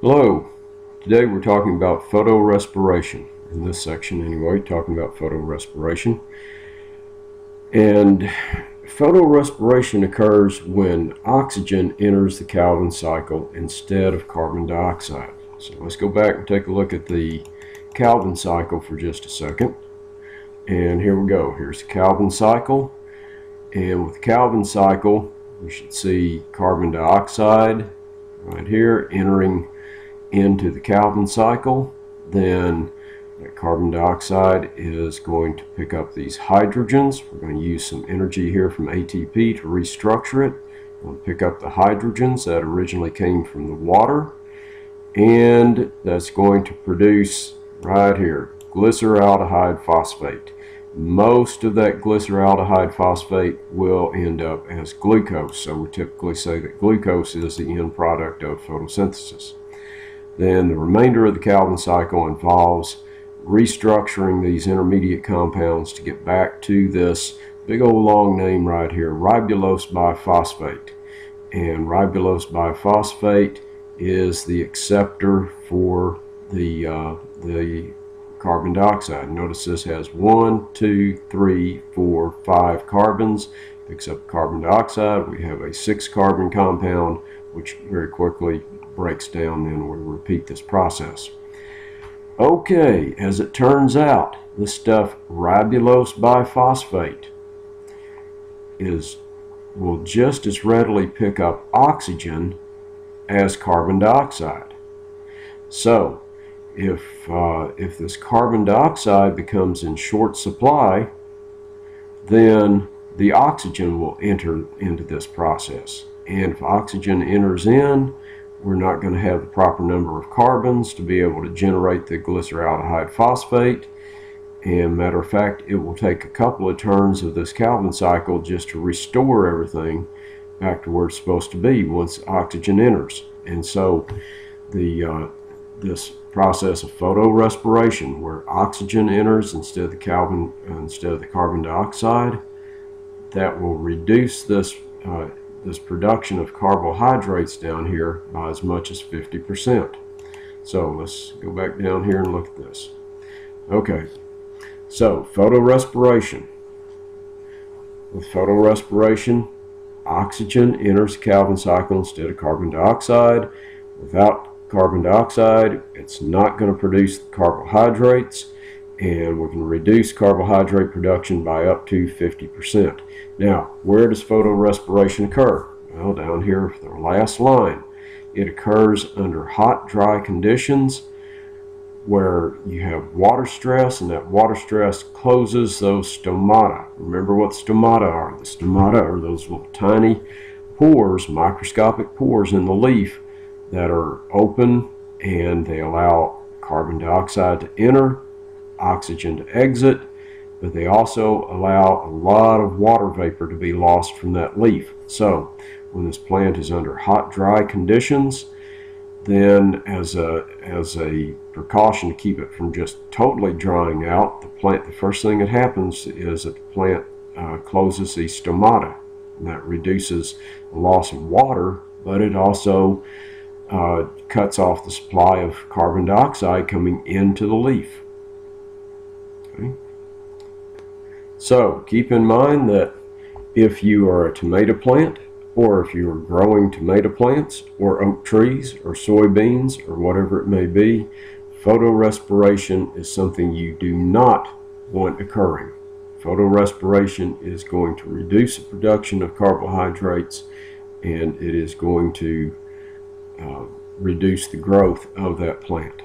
Hello, today we're talking about photorespiration. In this section anyway, talking about photorespiration. And photorespiration occurs when oxygen enters the Calvin cycle instead of carbon dioxide. So let's go back and take a look at the Calvin cycle for just a second. And here we go. Here's the Calvin cycle. And with the Calvin cycle, you should see carbon dioxide right here entering into the Calvin cycle. Then that carbon dioxide is going to pick up these hydrogens. We're going to use some energy here from ATP to restructure it. We'll pick up the hydrogens that originally came from the water, and that's going to produce right here glyceraldehyde phosphate. Most of that glyceraldehyde phosphate will end up as glucose, so we typically say that glucose is the end product of photosynthesis. Then the remainder of the Calvin cycle involves restructuring these intermediate compounds to get back to this big old long name right here, ribulose biphosphate. And ribulose biphosphate is the acceptor for the carbon dioxide. Notice this has 1, 2, 3, 4, 5 carbons. Picks up carbon dioxide. We have a 6-carbon compound, which very quickly breaks down. Then we'll repeat this process. Okay, as it turns out, this stuff, ribulose biphosphate, will just as readily pick up oxygen as carbon dioxide. So if this carbon dioxide becomes in short supply, then the oxygen will enter into this process. And if oxygen enters in, we're not going to have the proper number of carbons to be able to generate the glyceraldehyde phosphate. And matter of fact, it will take a couple of turns of this Calvin cycle just to restore everything back to where it's supposed to be once oxygen enters. And so this process of photorespiration, where oxygen enters instead of the carbon dioxide, that will reduce this production of carbohydrates down here by as much as 50%. So let's go back down here and look at this. Okay, so photorespiration. With photorespiration, oxygen enters the Calvin cycle instead of carbon dioxide. Without carbon dioxide, it's not going to produce carbohydrates, and we can reduce carbohydrate production by up to 50%. Now, where does photorespiration occur? Well, down here, the last line. It occurs under hot, dry conditions where you have water stress, and that water stress closes those stomata. Remember what stomata are. The stomata are those little tiny pores, microscopic pores in the leaf that are open, and they allow carbon dioxide to enter, oxygen to exit, but they also allow a lot of water vapor to be lost from that leaf. So when this plant is under hot, dry conditions, then as a precaution to keep it from just totally drying out, the first thing that happens is that the plant closes the stomata, and that reduces the loss of water, but it also cuts off the supply of carbon dioxide coming into the leaf. Okay. So keep in mind that if you are a tomato plant, or if you are growing tomato plants or oak trees or soybeans or whatever it may be, photorespiration is something you do not want occurring. Photorespiration is going to reduce the production of carbohydrates, and it is going to reduce the growth of that plant.